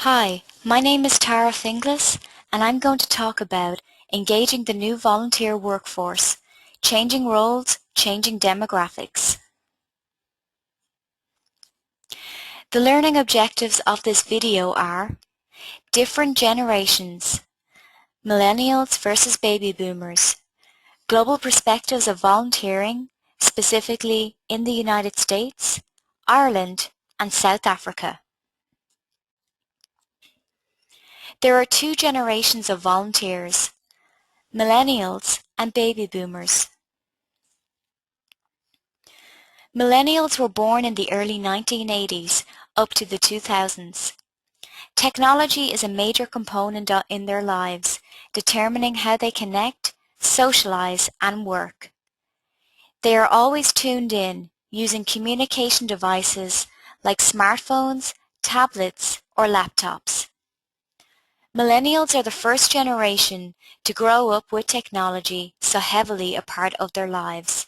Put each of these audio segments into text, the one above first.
Hi, my name is Tara Finglas, and I'm going to talk about engaging the new volunteer workforce, changing roles, changing demographics. The learning objectives of this video are different generations, Millennials versus Baby Boomers, global perspectives of volunteering, specifically in the United States, Ireland, and South Africa. There are two generations of volunteers, Millennials and Baby Boomers. Millennials were born in the early 1980s up to the 2000s. Technology is a major component in their lives, determining how they connect, socialize, and work. They are always tuned in, using communication devices like smartphones, tablets, or laptops. Millennials are the first generation to grow up with technology so heavily a part of their lives.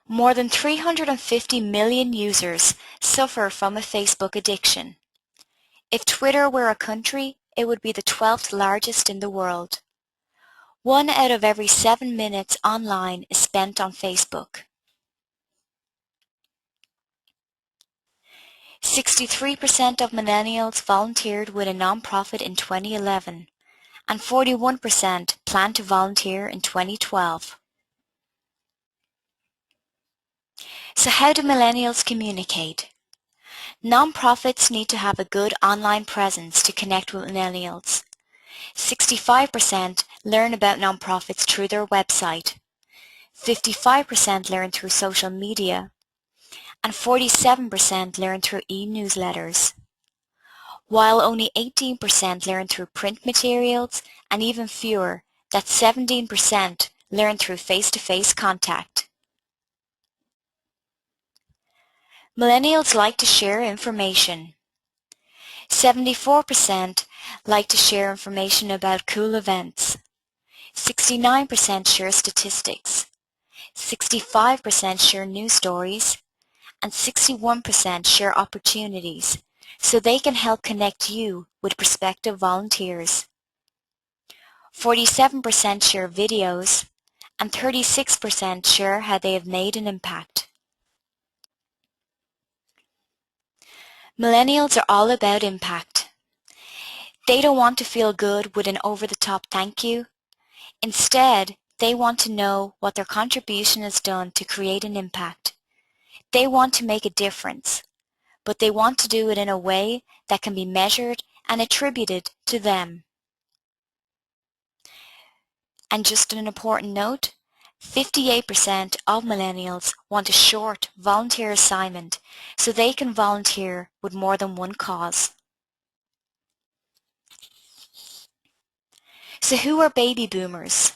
More than 350 million users suffer from a Facebook addiction. If Twitter were a country, it would be the 12th largest in the world. 1 out of every 7 minutes online is spent on Facebook. 63% of millennials volunteered with a nonprofit in 2011, and 41% plan to volunteer in 2012. So how do millennials communicate? Nonprofits need to have a good online presence to connect with millennials. 65% learn about nonprofits through their website, 55% learn through social media, and 47% learn through e-newsletters, while only 18% learn through print materials, and even fewer, that's 17%, learn through face-to-face contact. Millennials like to share information. 74% like to share information about cool events. 69% share statistics. 65% share news stories. And 61% share opportunities, so they can help connect you with prospective volunteers. 47% share videos, and 36% share how they have made an impact. Millennials are all about impact. They don't want to feel good with an over-the-top thank you. Instead, they want to know what their contribution has done to create an impact. They want to make a difference, but they want to do it in a way that can be measured and attributed to them. And just an important note, 58% of millennials want a short volunteer assignment so they can volunteer with more than one cause. So who are baby boomers?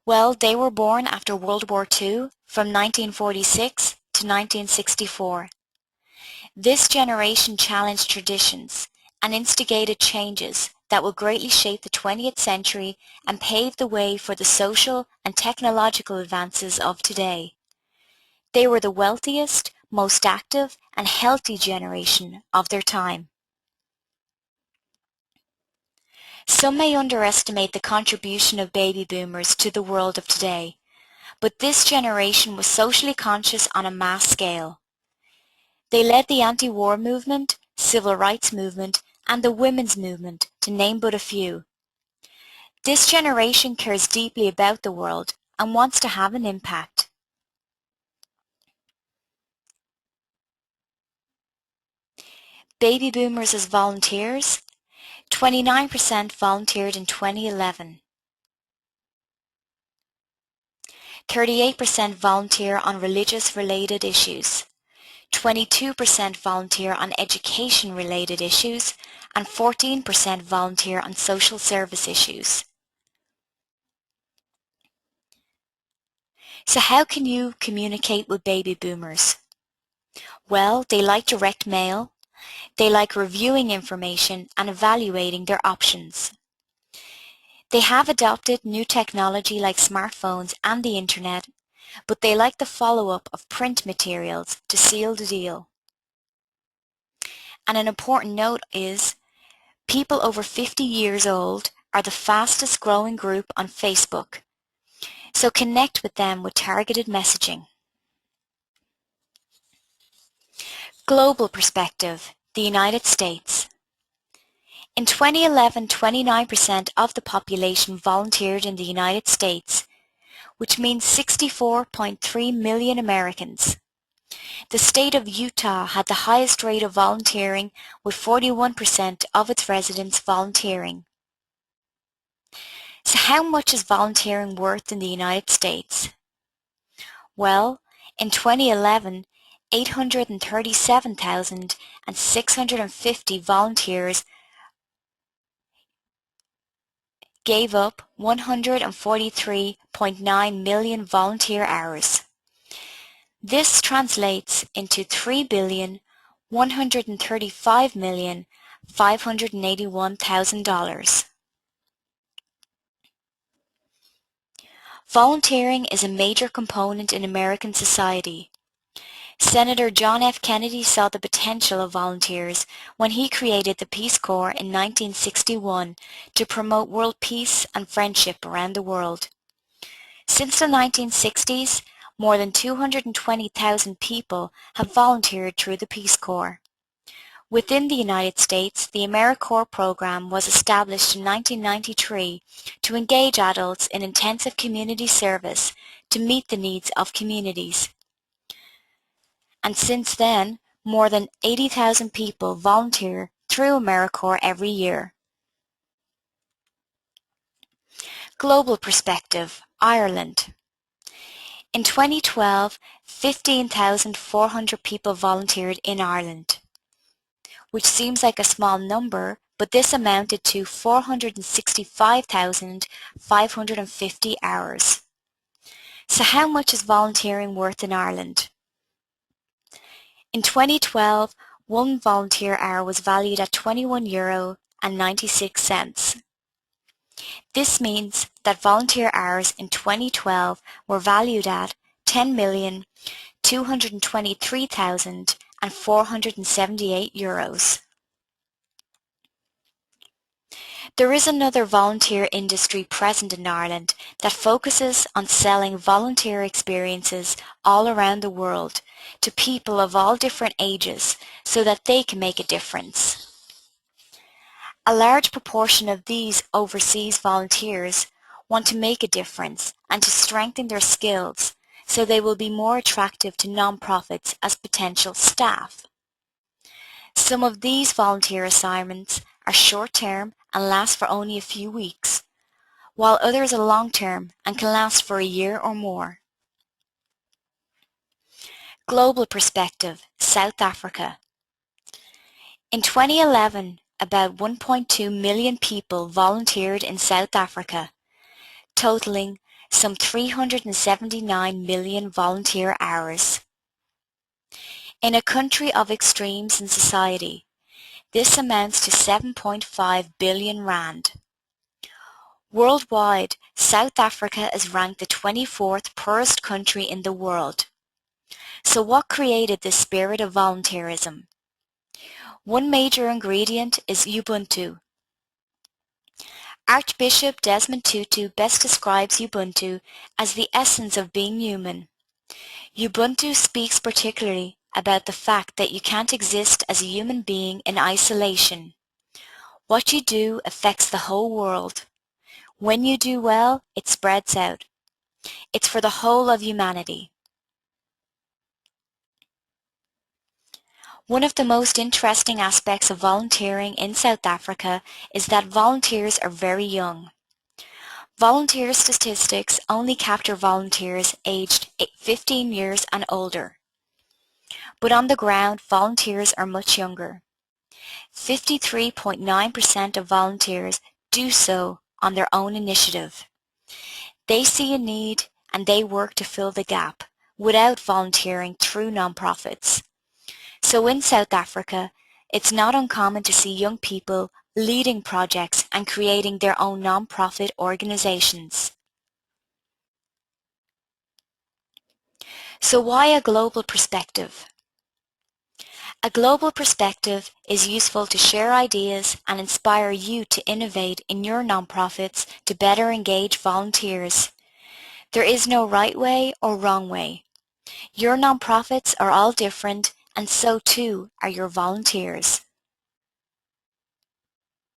Well, they were born after World War II from 1946 to 1964. This generation challenged traditions and instigated changes that will greatly shape the 20th century and pave the way for the social and technological advances of today. They were the wealthiest, most active, and healthy generation of their time. Some may underestimate the contribution of baby boomers to the world of today, but this generation was socially conscious on a mass scale. They led the anti-war movement, civil rights movement, and the women's movement, to name but a few. This generation cares deeply about the world and wants to have an impact. Baby boomers as volunteers, 29% volunteered in 2011. 38% volunteer on religious-related issues. 22% volunteer on education-related issues, and 14% volunteer on social service issues. So how can you communicate with baby boomers? Well, they like direct mail, they like reviewing information and evaluating their options. They have adopted new technology like smartphones and the internet, but they like the follow-up of print materials to seal the deal. And an important note is people over 50 years old are the fastest growing group on Facebook. So connect with them with targeted messaging. Global perspective, the United States. In 2011, 29% of the population volunteered in the United States, which means 64.3 million Americans. The state of Utah had the highest rate of volunteering, with 41% of its residents volunteering. So how much is volunteering worth in the United States? Well, in 2011, 837,650 volunteers gave up 143.9 million volunteer hours. This translates into $3,135,581,000. Volunteering is a major component in American society. Senator John F. Kennedy saw the potential of volunteers when he created the Peace Corps in 1961 to promote world peace and friendship around the world. Since the 1960s, more than 220,000 people have volunteered through the Peace Corps. Within the United States, the AmeriCorps program was established in 1993 to engage adults in intensive community service to meet the needs of communities. And since then, more than 80,000 people volunteer through AmeriCorps every year. Global perspective, Ireland. In 2012, 15,400 people volunteered in Ireland, which seems like a small number, but this amounted to 465,550 hours. So how much is volunteering worth in Ireland? In 2012, one volunteer hour was valued at €21.96. This means that volunteer hours in 2012 were valued at €10,223,478. There is another volunteer industry present in Ireland that focuses on selling volunteer experiences all around the world to people of all different ages so that they can make a difference. A large proportion of these overseas volunteers want to make a difference and to strengthen their skills so they will be more attractive to nonprofits as potential staff. Some of these volunteer assignments are short-term and last for only a few weeks, while others are long-term and can last for a year or more. Global perspective, South Africa. In 2011, about 1.2 million people volunteered in South Africa, totaling some 379 million volunteer hours. In a country of extremes in society, this amounts to 7.5 billion rand. Worldwide, South Africa is ranked the 24th poorest country in the world. So what created this spirit of volunteerism? One major ingredient is Ubuntu. Archbishop Desmond Tutu best describes Ubuntu as the essence of being human. Ubuntu speaks particularly about the fact that you can't exist as a human being in isolation. What you do affects the whole world. When you do well, it spreads out. It's for the whole of humanity. One of the most interesting aspects of volunteering in South Africa is that volunteers are very young. Volunteer statistics only capture volunteers aged 15 years and older. But on the ground, volunteers are much younger. 53.9% of volunteers do so on their own initiative. They see a need and they work to fill the gap without volunteering through nonprofits. So in South Africa, it's not uncommon to see young people leading projects and creating their own nonprofit organizations. So why a global perspective? A global perspective is useful to share ideas and inspire you to innovate in your nonprofits to better engage volunteers. There is no right way or wrong way. Your nonprofits are all different, and so too are your volunteers.